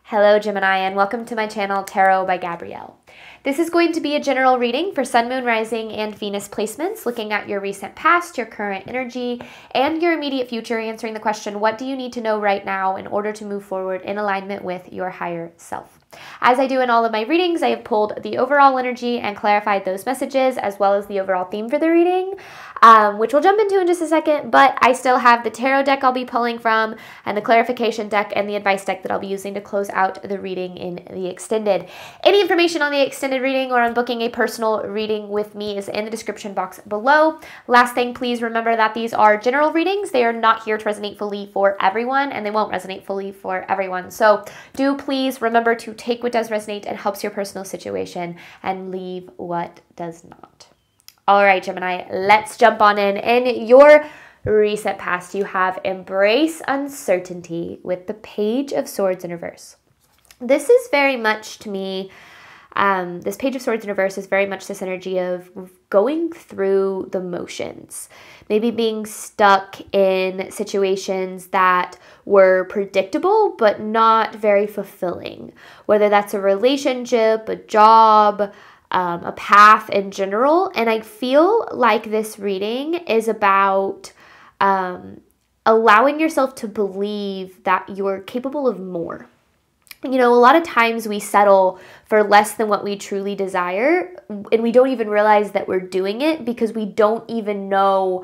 Hello Gemini, and welcome to my channel Tarot by Gabrielle. This is going to be a general reading for Sun, Moon, Rising, and Venus placements, looking at your recent past, your current energy, and your immediate future, answering the question, what do you need to know right now in order to move forward in alignment with your higher self? As I do in all of my readings, I have pulled the overall energy and clarified those messages, as well as the overall theme for the reading, which we'll jump into in just a second, but I still have the tarot deck I'll be pulling from, and the clarification deck, and the advice deck that I'll be using to close out the reading in the extended. Any information on the extended reading or on booking a personal reading with me is in the description box below. Last thing, please remember that these are general readings. They are not here to resonate fully for everyone, and they won't resonate fully for everyone. So do please remember to take what does resonate and helps your personal situation and leave what does not. All right, Gemini, let's jump on in. In your recent past, you have embrace uncertainty with the Page of Swords in reverse. This is very much, to me, this Page of Swords in reverse is very much this energy of going through the motions, maybe being stuck in situations that were predictable but not very fulfilling, whether that's a relationship, a job, a path in general. And I feel like this reading is about allowing yourself to believe that you're capable of more. You know, a lot of times we settle for less than what we truly desire, and we don't even realize that we're doing it because we don't even know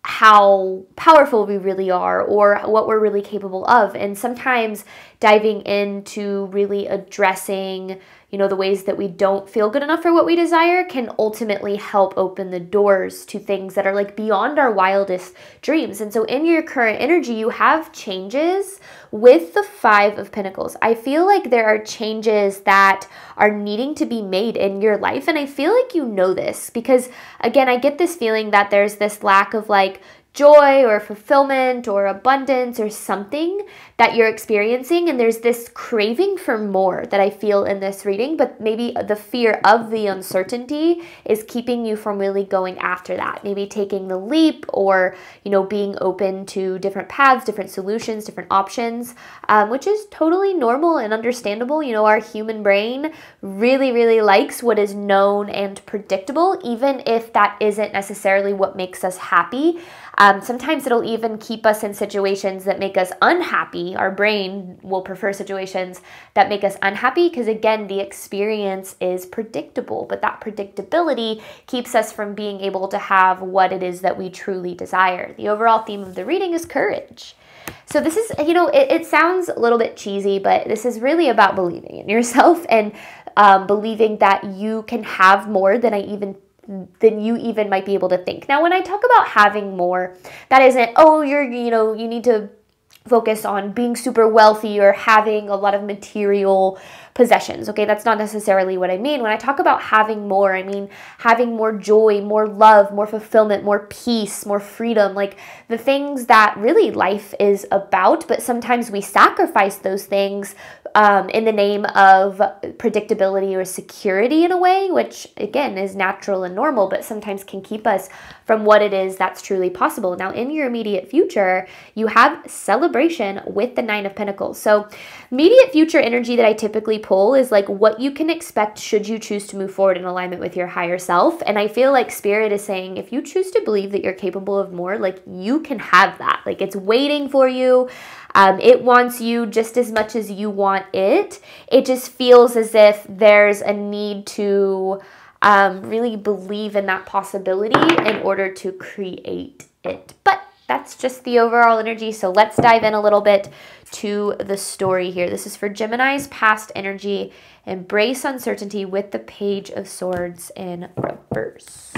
how powerful we really are or what we're really capable of. And sometimes diving into really addressing, you know, the ways that we don't feel good enough for what we desire can ultimately help open the doors to things that are like beyond our wildest dreams. And so in your current energy, you have changes with the Five of Pentacles. I feel like there are changes that are needing to be made in your life. And I feel like you know this because, again, I get this feeling that there's this lack of like joy or fulfillment or abundance or something that you're experiencing, and there's this craving for more that I feel in this reading, but maybe the fear of the uncertainty is keeping you from really going after that, maybe taking the leap or, you know, being open to different paths, different solutions, different options, which is totally normal and understandable. You know, our human brain really likes what is known and predictable, even if that isn't necessarily what makes us happy. Sometimes it'll even keep us in situations that make us unhappy. Our brain will prefer situations that make us unhappy because, again, the experience is predictable, but that predictability keeps us from being able to have what it is that we truly desire. The overall theme of the reading is courage. So this is, you know, it sounds a little bit cheesy, but this is really about believing in yourself and believing that you can have more than you even might be able to think. Now, when I talk about having more, that isn't, oh, you need to focus on being super wealthy or having a lot of material possessions. Okay, that's not necessarily what I mean. When I talk about having more, I mean having more joy, more love, more fulfillment, more peace, more freedom, like the things that really life is about, but sometimes we sacrifice those things in the name of predictability or security in a way, which again is natural and normal, but sometimes can keep us from what it is that's truly possible. Now, in your immediate future, you have celebration with the Nine of Pentacles. So immediate future energy that I typically pull is like what you can expect should you choose to move forward in alignment with your higher self. And I feel like Spirit is saying, if you choose to believe that you're capable of more, like you can have that. Like it's waiting for you. It wants you just as much as you want it. It just feels as if there's a need to really believe in that possibility in order to create it. But that's just the overall energy. So let's dive in a little bit to the story here. This is for Gemini's past energy. Embrace uncertainty with the Page of Swords in reverse.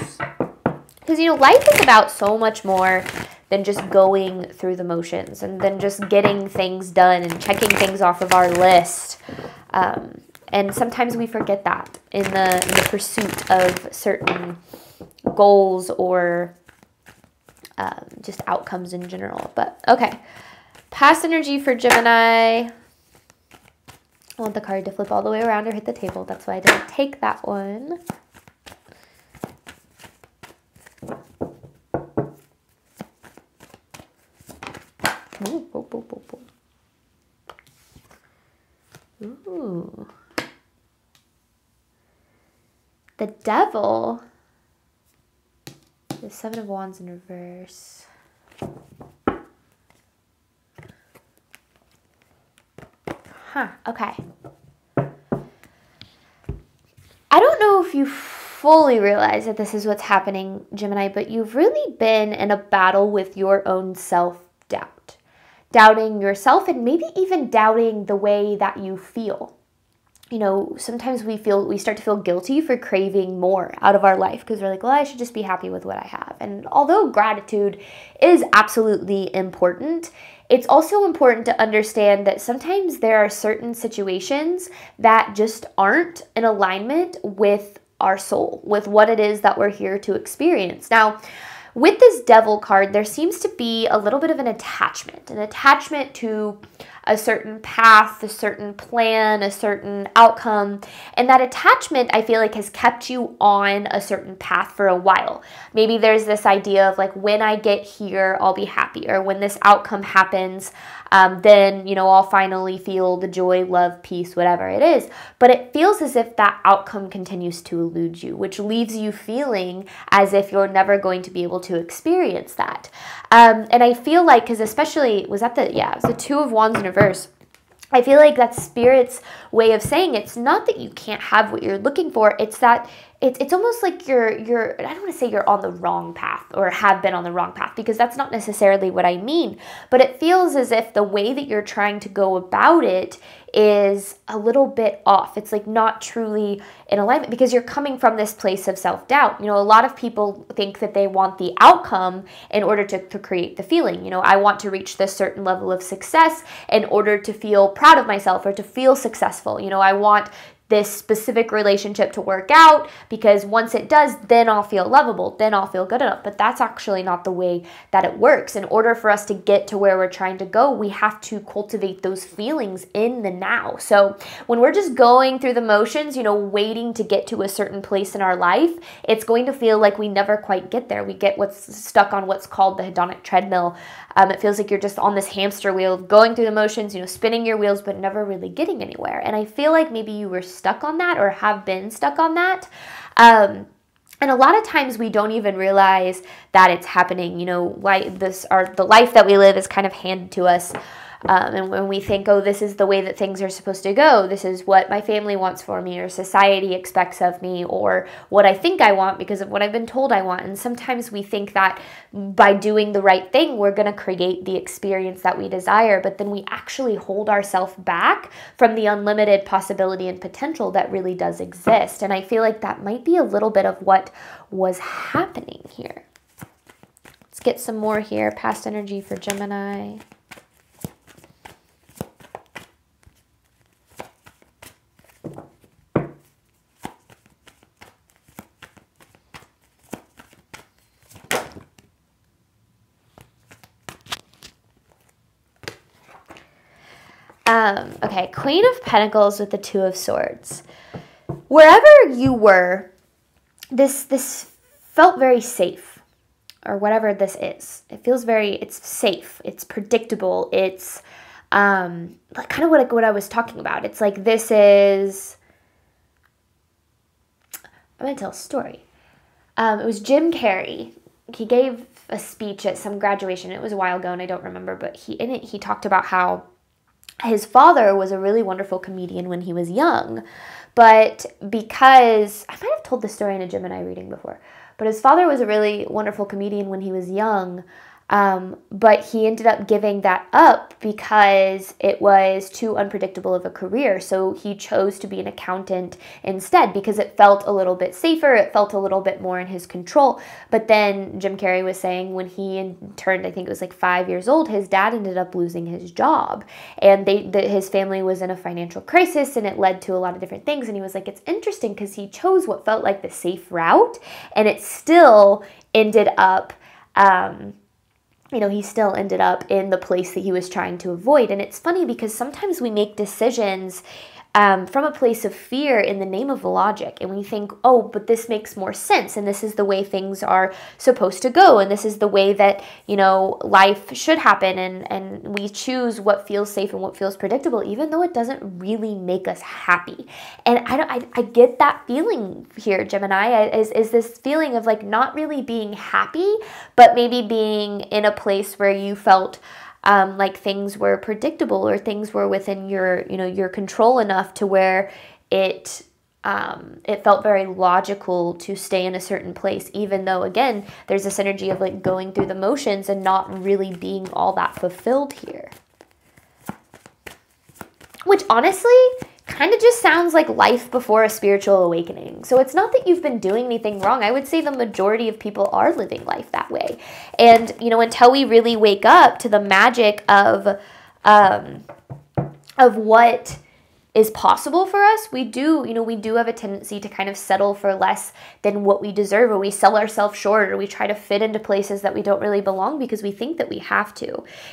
Because, you know, life is about so much more than just going through the motions and then just getting things done and checking things off of our list. And sometimes we forget that in the pursuit of certain goals or just outcomes in general. But okay, past energy for Gemini. I want the card to flip all the way around or hit the table. That's why I didn't take that one. Ooh, ooh, ooh, ooh, ooh. Ooh. The Devil. The Seven of Wands in reverse. Huh, okay. I don't know if you fully realize that this is what's happening, Gemini, but you've really been in a battle with your own self-doubt. Doubting yourself and maybe even doubting the way that you feel. You know, sometimes we start to feel guilty for craving more out of our life because we're like, well, I should just be happy with what I have. And although gratitude is absolutely important, it's also important to understand that sometimes there are certain situations that just aren't in alignment with our soul, with what it is that we're here to experience. Now, with this Devil card, there seems to be a little bit of an attachment to a certain path, a certain plan, a certain outcome. And that attachment, I feel like, has kept you on a certain path for a while. Maybe there's this idea of like, when I get here, I'll be happy. Or when this outcome happens, then, you know, I'll finally feel the joy, love, peace, whatever it is. But it feels as if that outcome continues to elude you, which leaves you feeling as if you're never going to be able to experience that. And I feel like, because especially, it was the Two of Wands in reverse. I feel like that's Spirit's way of saying it's not that you can't have what you're looking for, it's that it's almost like you're I don't want to say you're on the wrong path or have been on the wrong path, because that's not necessarily what I mean, but it feels as if the way that you're trying to go about it is a little bit off. It's like not truly in alignment because you're coming from this place of self-doubt. You know, a lot of people think that they want the outcome in order to create the feeling. You know, I want to reach this certain level of success in order to feel proud of myself or to feel successful. You know, I want this specific relationship to work out because once it does, then I'll feel lovable, then I'll feel good enough. But that's actually not the way that it works. In order for us to get to where we're trying to go, we have to cultivate those feelings in the now. So when we're just going through the motions, you know, waiting to get to a certain place in our life, it's going to feel like we never quite get there. We get what's stuck on what's called the hedonic treadmill. It feels like you're just on this hamster wheel going through the motions, you know, spinning your wheels, but never really getting anywhere. And I feel like maybe you were stuck on that or have been stuck on that. And a lot of times we don't even realize that it's happening. You know, why the life that we live is kind of handed to us. And when we think, oh, this is the way that things are supposed to go, this is what my family wants for me, or society expects of me, or what I think I want because of what I've been told I want. And sometimes we think that by doing the right thing, we're going to create the experience that we desire, but then we actually hold ourselves back from the unlimited possibility and potential that really does exist. And I feel like that might be a little bit of what was happening here. Let's get some more here. Past energy for Gemini. Okay, Queen of Pentacles with the Two of Swords. Wherever you were, this felt very safe, or whatever this is. It feels it's safe, it's predictable, it's like kind of what I was talking about. It's like I'm going to tell a story. It was Jim Carrey. He gave a speech at some graduation. It was a while ago and I don't remember, but in it he talked about how his father was a really wonderful comedian when he was young, but because, I might have told this story in a Gemini reading before, but his father was a really wonderful comedian when he was young, but he ended up giving that up because it was too unpredictable of a career. So he chose to be an accountant instead because it felt a little bit safer. It felt a little bit more in his control. But then Jim Carrey was saying when he turned, I think it was like 5 years old, his dad ended up losing his job. And his family was in a financial crisis and it led to a lot of different things. And he was like, it's interesting because he chose what felt like the safe route and it still ended up... he still ended up in the place that he was trying to avoid. And it's funny because sometimes we make decisions from a place of fear in the name of logic. And we think, oh, but this makes more sense. And this is the way things are supposed to go. And this is the way that, life should happen. And we choose what feels safe and what feels predictable, even though it doesn't really make us happy. And I get that feeling here, Gemini, is this feeling of like not really being happy, but maybe being in a place where you felt like things were predictable or things were within your control enough to where it felt very logical to stay in a certain place, even though, again, there's this energy of like going through the motions and not really being all that fulfilled here. Which honestly kind of just sounds like life before a spiritual awakening. So it's not that you've been doing anything wrong. I would say the majority of people are living life that way. And, until we really wake up to the magic of what is possible for us, we do have a tendency to kind of settle for less than what we deserve, or we sell ourselves short, or we try to fit into places that we don't really belong because we think that we have to.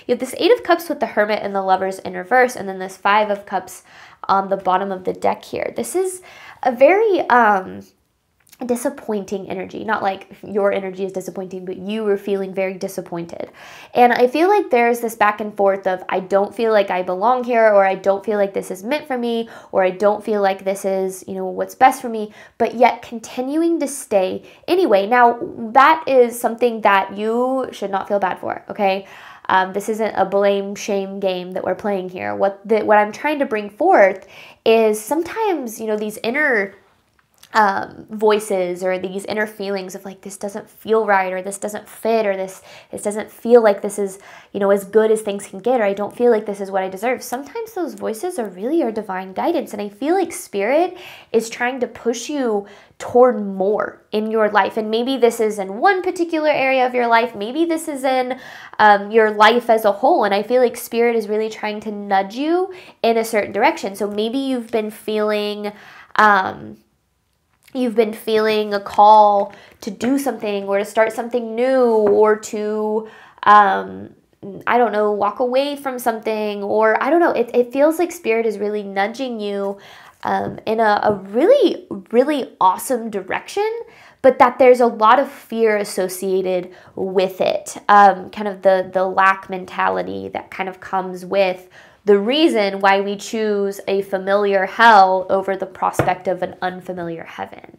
You have this Eight of Cups with the Hermit and the Lovers in reverse, and then this Five of Cups on the bottom of the deck here. This is a very disappointing energy. Not like your energy is disappointing, but you were feeling very disappointed. And I feel like there's this back and forth of I don't feel like I belong here, or I don't feel like this is meant for me, or I don't feel like this is, what's best for me, but yet continuing to stay anyway. Now, that is something that you should not feel bad for, okay? This isn't a blame shame game that we're playing here. What I'm trying to bring forth is sometimes, these inner voices or these inner feelings of like, this doesn't feel right, or this doesn't fit, or this doesn't feel like this is, as good as things can get, or I don't feel like this is what I deserve. Sometimes those voices are really our divine guidance. And I feel like Spirit is trying to push you toward more in your life. And maybe this is in one particular area of your life. Maybe this is in your life as a whole. And I feel like Spirit is really trying to nudge you in a certain direction. So maybe you've been feeling a call to do something, or to start something new, or to, walk away from something, or I don't know. It feels like Spirit is really nudging you in a really, really awesome direction, but that there's a lot of fear associated with it. Kind of the lack mentality that kind of comes with the reason why we choose a familiar hell over the prospect of an unfamiliar heaven.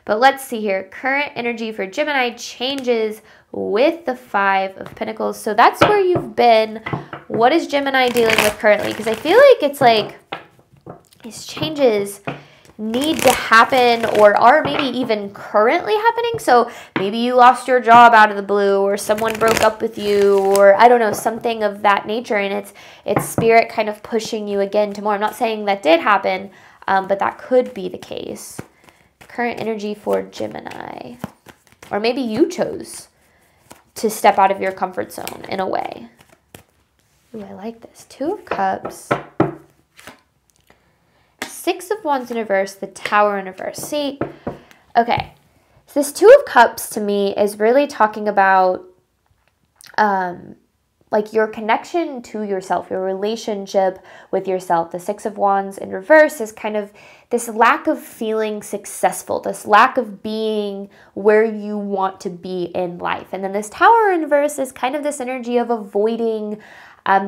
But let's see here. Current energy for Gemini changes with the Five of Pentacles. So that's where you've been. What is Gemini dealing with currently? Because I feel like it's like these changes need to happen, or are maybe even currently happening. So maybe you lost your job out of the blue, or someone broke up with you, or I don't know, something of that nature. And it's Spirit kind of pushing you again to more. I'm not saying that did happen, but that could be the case. Current energy for Gemini. Or maybe you chose to step out of your comfort zone in a way. Ooh, I like this. Two of Cups. Six of Wands in reverse, the Tower in reverse. See, okay. So this Two of Cups to me is really talking about like your connection to yourself, your relationship with yourself. The Six of Wands in reverse is kind of this lack of feeling successful, this lack of being where you want to be in life. And then this Tower in reverse is kind of this energy of avoiding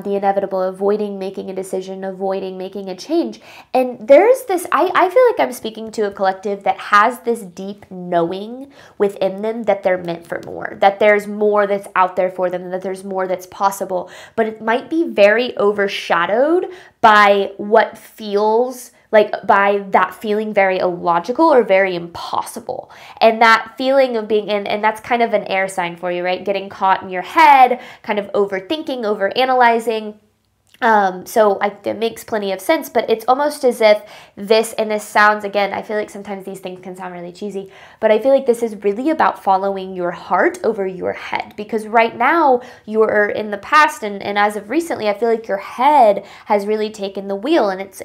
the inevitable, avoiding making a decision, avoiding making a change. And there's this, I feel like I'm speaking to a collective that has this deep knowing within them that they're meant for more, that there's more that's out there for them, that there's more that's possible, but it might be very overshadowed by what feels like, by that feeling very illogical or very impossible. And that feeling of being in, and that's kind of an air sign for you, right? Getting caught in your head, kind of overthinking, overanalyzing. So it makes plenty of sense, but it's almost as if this sounds, again, I feel like sometimes these things can sound really cheesy, but I feel like this is really about following your heart over your head, because right now you're in the past, and as of recently, I feel like your head has really taken the wheel, and it's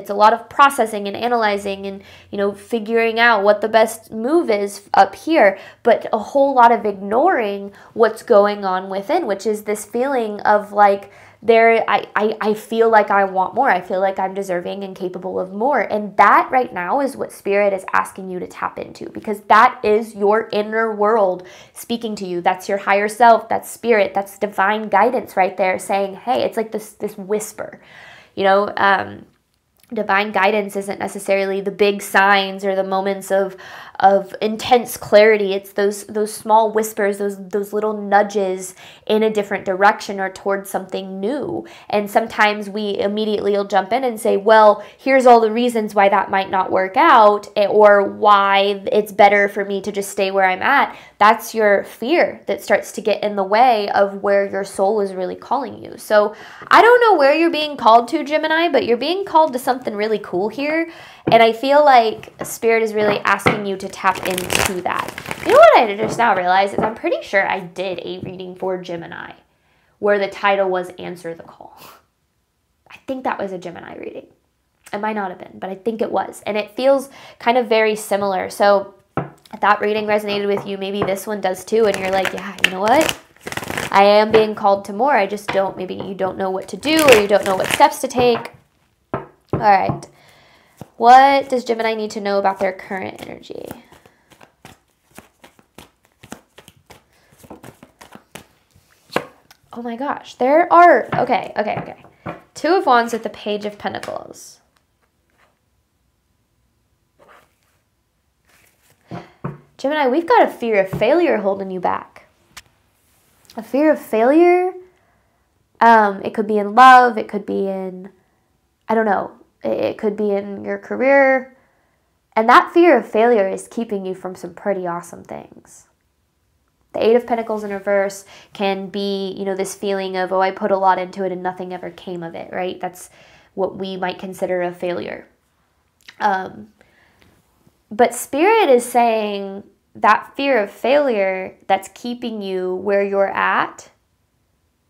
a lot of processing and analyzing and, figuring out what the best move is up here, but a whole lot of ignoring what's going on within, which is this feeling of like, I feel like I want more. I feel like I'm deserving and capable of more. And that right now is what Spirit is asking you to tap into, because that is your inner world speaking to you. That's your higher self. That's Spirit. That's divine guidance right there saying, hey, it's like this whisper, divine guidance isn't necessarily the big signs or the moments of intense clarity. It's those small whispers, those little nudges in a different direction or towards something new. And sometimes we immediately will jump in and say, well, here's all the reasons why that might not work out, or why it's better for me to just stay where I'm at. That's your fear that starts to get in the way of where your soul is really calling you. So I don't know where you're being called to, Gemini, but you're being called to something really cool here. And I feel like Spirit is really asking you to tap into that. You know what I just now realized is I'm pretty sure I did a reading for Gemini where the title was Answer the Call. I think that was a Gemini reading. It might not have been, but I think it was. And it feels kind of very similar. So if that reading resonated with you, maybe this one does too. And you're like, yeah, you know what? I am being called to more. I just don't, maybe you don't know what to do, or you don't know what steps to take. All right. What does Gemini need to know about their current energy? Oh my gosh. There are, okay. Two of Wands with the Page of Pentacles. Gemini, we've got a fear of failure holding you back. A fear of failure. It could be in love. It could be in, I don't know. It could be in your career. And that fear of failure is keeping you from some pretty awesome things. The Eight of Pentacles in reverse can be, this feeling of, oh, I put a lot into it and nothing ever came of it, right? That's what we might consider a failure. But Spirit is saying that fear of failure that's keeping you where you're at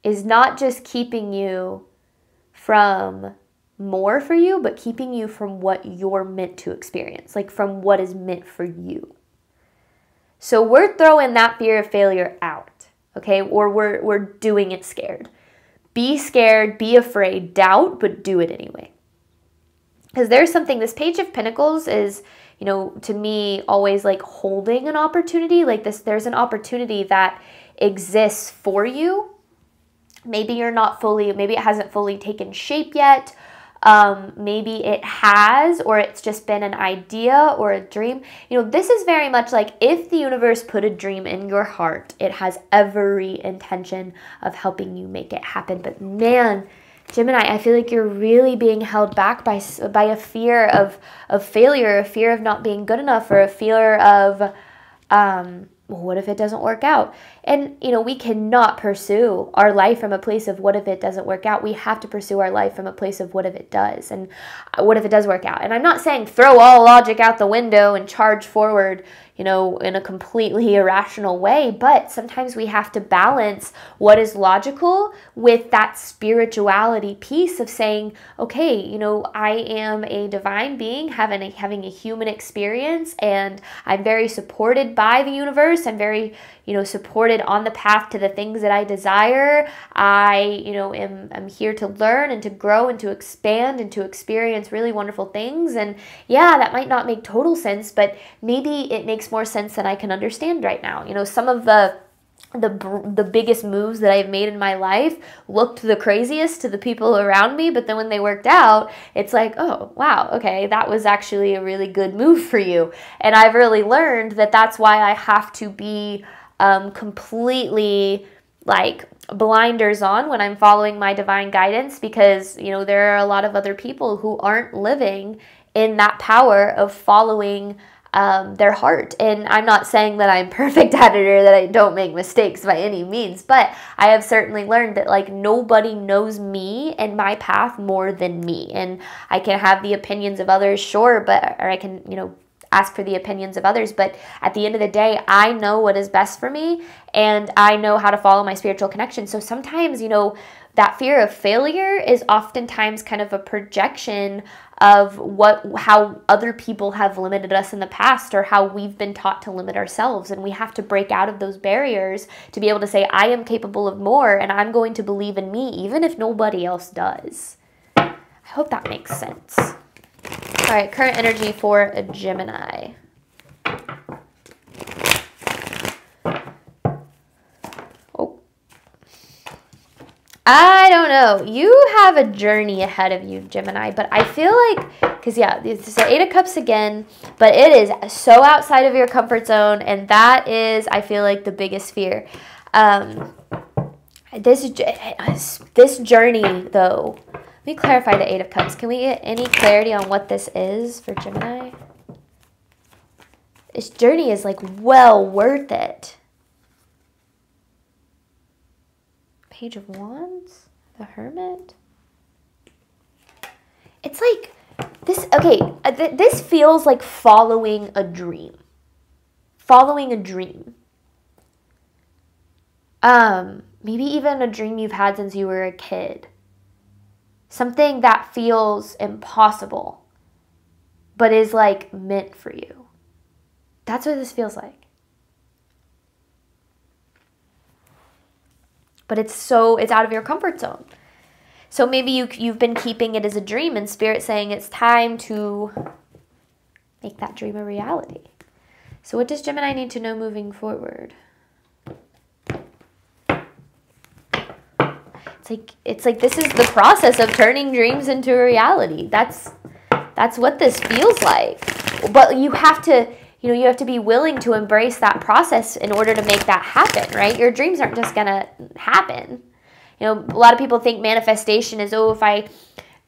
is not just keeping you from more for you, but keeping you from what you're meant to experience, like from what is meant for you. So we're throwing that fear of failure out, okay? Or we're doing it scared. Be scared, be afraid, doubt, but do it anyway. Because there's something, this Page of Pentacles is, to me, always like holding an opportunity. Like this, there's an opportunity that exists for you. Maybe you're not fully, maybe it hasn't fully taken shape yet. Maybe it has, or it's just been an idea or a dream. This is very much like if the universe put a dream in your heart, it has every intention of helping you make it happen. But man, Gemini, I feel like you're really being held back by a fear of failure, a fear of not being good enough, or a fear of, well, what if it doesn't work out? And, we cannot pursue our life from a place of what if it doesn't work out. We have to pursue our life from a place of what if it does, and what if it does work out. And I'm not saying throw all logic out the window and charge forward, in a completely irrational way, but sometimes we have to balance what is logical with that spirituality piece of saying, okay, I am a divine being having a human experience, and I'm very supported by the universe. I'm very, supported on the path to the things that I desire. I, am here to learn and to grow and to expand and to experience really wonderful things. And yeah, that might not make total sense, but maybe it makes more sense than I can understand right now. Some of the biggest moves that I've made in my life looked the craziest to the people around me, but then when they worked out, it's like, oh, wow, okay, that was actually a really good move for you. And I've really learned that that's why I have to be completely like blinders on when I'm following my divine guidance, because, there are a lot of other people who aren't living in that power of following their heart. And I'm not saying that I'm perfect at it or that I don't make mistakes by any means, but I have certainly learned that like nobody knows me and my path more than me. And I can have the opinions of others, sure, or I can, ask for the opinions of others, but at the end of the day, I know what is best for me, and I know how to follow my spiritual connection. So sometimes, that fear of failure is oftentimes kind of a projection of how other people have limited us in the past, or how we've been taught to limit ourselves. And we have to break out of those barriers to be able to say, I am capable of more, and I'm going to believe in me, even if nobody else does. I hope that makes sense. All right, current energy for a Gemini. I don't know. You have a journey ahead of you, Gemini, but I feel like, because yeah, it's the Eight of Cups again, but it is so outside of your comfort zone, and that is, I feel like, the biggest fear. This journey, though, let me clarify the Eight of Cups. Can we get any clarity on what this is for Gemini? This journey is like well worth it. Page of Wands, the Hermit. It's like this, okay, this feels like following a dream. Following a dream. Maybe even a dream you've had since you were a kid. Something that feels impossible, but is like meant for you. That's what this feels like. But it's out of your comfort zone. So maybe you've been keeping it as a dream, and Spirit saying it's time to make that dream a reality. So what does Gemini need to know moving forward? It's like this is the process of turning dreams into a reality. That's what this feels like. But you have to, you have to be willing to embrace that process in order to make that happen, right? Your dreams aren't just gonna happen. A lot of people think manifestation is, if I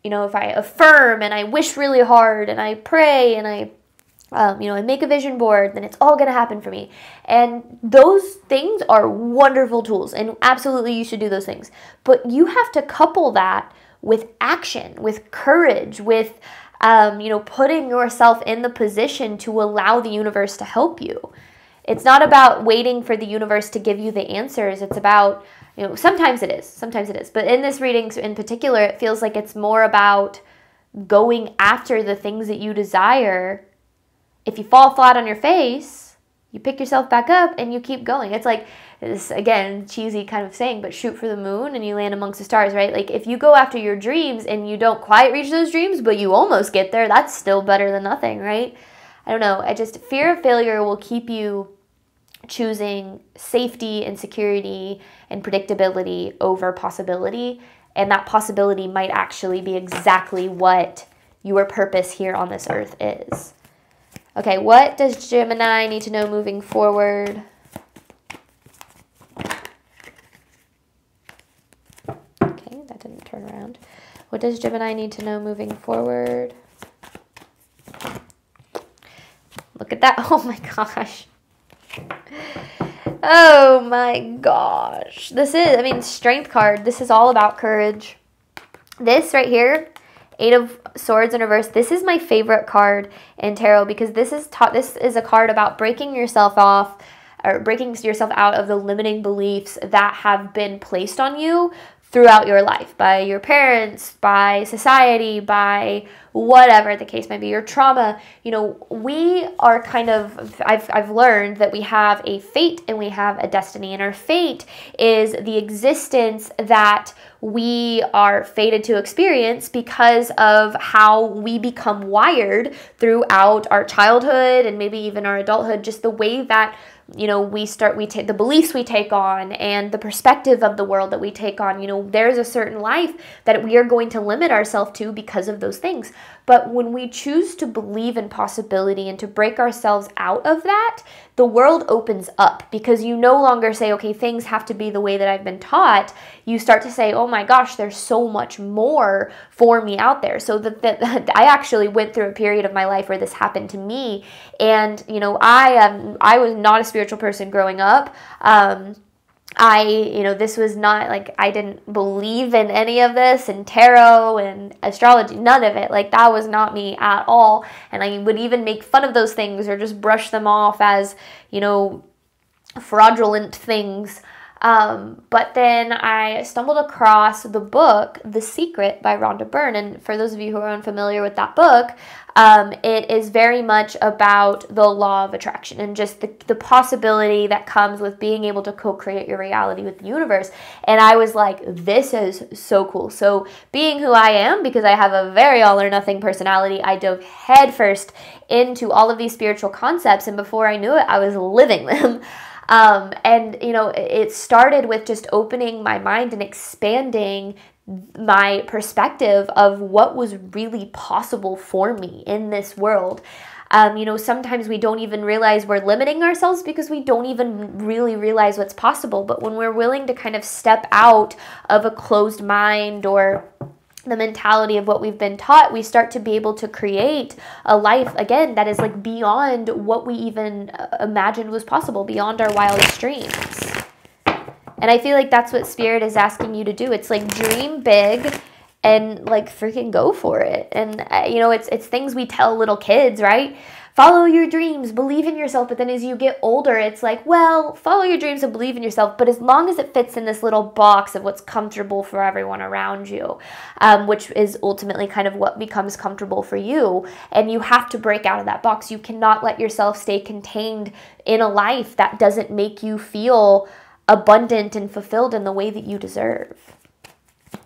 affirm and I wish really hard and I pray and I make a vision board, then it's all going to happen for me. And those things are wonderful tools, and absolutely you should do those things. But you have to couple that with action, with courage, with, putting yourself in the position to allow the universe to help you. It's not about waiting for the universe to give you the answers. It's about, sometimes it is. But in this reading in particular, it feels like it's more about going after the things that you desire. If you fall flat on your face, you pick yourself back up and you keep going. It's like this, again, cheesy kind of saying, but shoot for the moon and you land amongst the stars, right? Like if you go after your dreams and you don't quite reach those dreams, but you almost get there, that's still better than nothing, right? I don't know. Fear of failure will keep you choosing safety and security and predictability over possibility. And that possibility might actually be exactly what your purpose here on this earth is. Okay, what does Gemini need to know moving forward? Okay, that didn't turn around. What does Gemini need to know moving forward? Look at that. Oh my gosh. Oh my gosh. This is, Strength card. This is all about courage. This right here, Eight of Swords in reverse. This is my favorite card in tarot because this is a card about breaking yourself off, or breaking yourself out of the limiting beliefs that have been placed on you throughout your life by your parents, by society, by whatever the case may be, your trauma. We are kind of, I've learned that we have a fate and we have a destiny, and our fate is the existence that we are fated to experience because of how we become wired throughout our childhood and maybe even our adulthood, just the way that we take the beliefs we take on and the perspective of the world that we take on. There's a certain life that we are going to limit ourselves to because of those things. But when we choose to believe in possibility and to break ourselves out of that, the world opens up, because you no longer say, okay, things have to be the way that I've been taught. You start to say, oh my gosh, there's so much more for me out there. So that I actually went through a period of my life where this happened to me. And, I was not a spiritual person growing up. This was not like, I didn't believe in any of this, and tarot and astrology, none of it. Like, that was not me at all. And I would even make fun of those things or just brush them off as, fraudulent things. But then I stumbled across the book, The Secret by Rhonda Byrne. And for those of you who are unfamiliar with that book, it is very much about the law of attraction and just the possibility that comes with being able to co-create your reality with the universe. And I was like, this is so cool. So being who I am, because I have a very all or nothing personality, I dove headfirst into all of these spiritual concepts. And before I knew it, I was living them. And, you know, it started with just opening my mind and expanding my perspective of what was really possible for me in this world. You know, sometimes we don't even realize we're limiting ourselves because we don't even really realize what's possible. But when we're willing to kind of step out of a closed mind or the mentality of what we've been taught, we start to be able to create a life, again, that is like beyond what we even imagined was possible, beyond our wildest dreams. And I feel like that's what Spirit is asking you to do. It's like dream big and like freaking go for it. And you know, it's things we tell little kids, right? Follow your dreams, believe in yourself. But then as you get older, it's like, well, follow your dreams and believe in yourself, but as long as it fits in this little box of what's comfortable for everyone around you, which is ultimately kind of what becomes comfortable for you. And you have to break out of that box. You cannot let yourself stay contained in a life that doesn't make you feel abundant and fulfilled in the way that you deserve.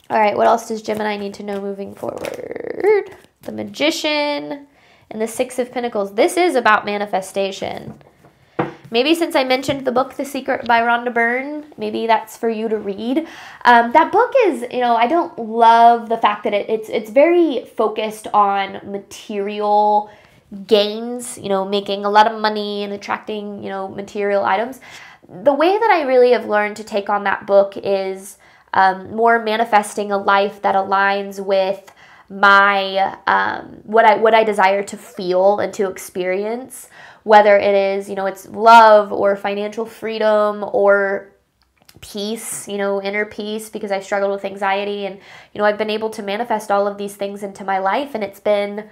All right, what else does Gemini need to know moving forward? The Magician and the Six of Pentacles. This is about manifestation. Maybe since I mentioned the book, The Secret by Rhonda Byrne, maybe that's for you to read. That book is, you know, I don't love the fact that it's very focused on material gains, you know, making a lot of money and attracting, you know, material items. The way that I really have learned to take on that book is more manifesting a life that aligns with my what I desire to feel and to experience, whether it is, you know, it's love or financial freedom or peace, you know, inner peace, because I struggled with anxiety, and you know, I've been able to manifest all of these things into my life, and it's been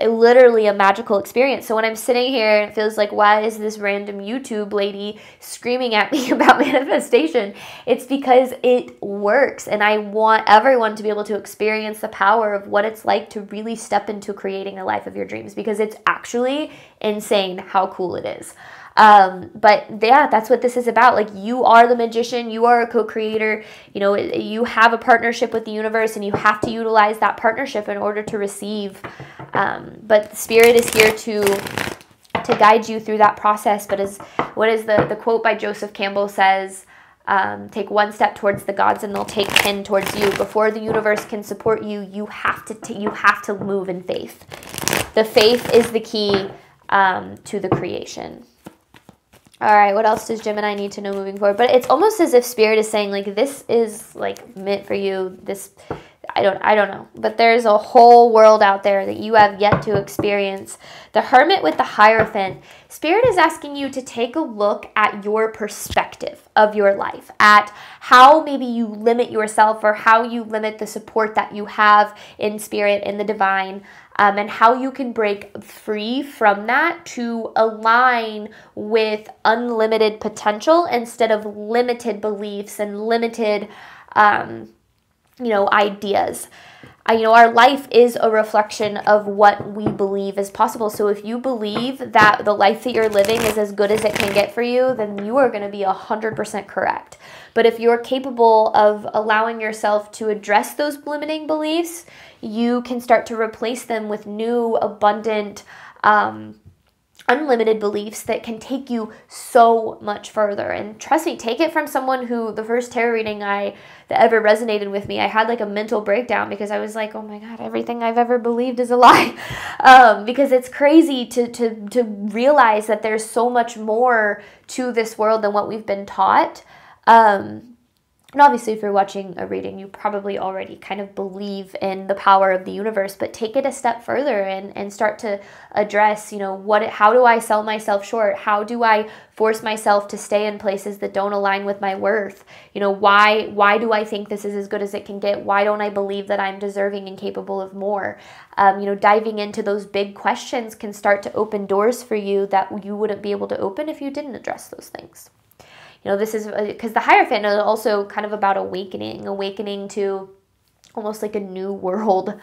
literally a magical experience. So when I'm sitting here and it feels like, why is this random YouTube lady screaming at me about manifestation? It's because it works, and I want everyone to be able to experience the power of what it's like to really step into creating a life of your dreams, because it's actually insane how cool it is. But yeah, that's what this is about. Like, you are the magician, you are a co-creator, you know, you have a partnership with the universe, and you have to utilize that partnership in order to receive. But Spirit is here to guide you through that process. But what is the quote by Joseph Campbell says, take one step towards the gods and they'll take 10 towards you. Before the universe can support you, you have to move in faith. The faith is the key to the creation. All right, what else does Gemini need to know moving forward? But it's almost as if Spirit is saying, like, this is like meant for you. This, I don't know. But there's a whole world out there that you have yet to experience. The Hermit with the Hierophant. Spirit is asking you to take a look at your perspective of your life, at how maybe you limit yourself or how you limit the support that you have in Spirit, in the divine, and how you can break free from that to align with unlimited potential instead of limited beliefs and limited, you know, ideas. You know, our life is a reflection of what we believe is possible. So if you believe that the life that you're living is as good as it can get for you, then you are going to be 100% correct. But if you're capable of allowing yourself to address those limiting beliefs, you can start to replace them with new, abundant, unlimited beliefs that can take you so much further. And trust me, take it from someone who, the first tarot reading that ever resonated with me, I had like a mental breakdown because I was like, oh my God, everything I've ever believed is a lie. Because it's crazy to realize that there's so much more to this world than what we've been taught. And obviously, if you're watching a reading, you probably already kind of believe in the power of the universe, but take it a step further and start to address, you know, how do I sell myself short? How do I force myself to stay in places that don't align with my worth? You know, why do I think this is as good as it can get? Why don't I believe that I'm deserving and capable of more? You know, diving into those big questions can start to open doors for you that you wouldn't be able to open if you didn't address those things. You know, this is because the Hierophant is also kind of about awakening to almost like a new world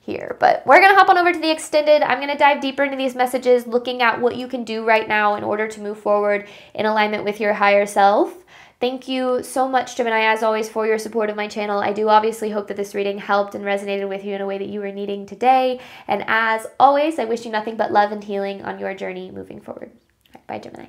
here. But we're going to hop on over to the extended. I'm going to dive deeper into these messages, looking at what you can do right now in order to move forward in alignment with your higher self. Thank you so much, Gemini, as always, for your support of my channel. I do obviously hope that this reading helped and resonated with you in a way that you were needing today. And as always, I wish you nothing but love and healing on your journey moving forward. All right, bye, Gemini.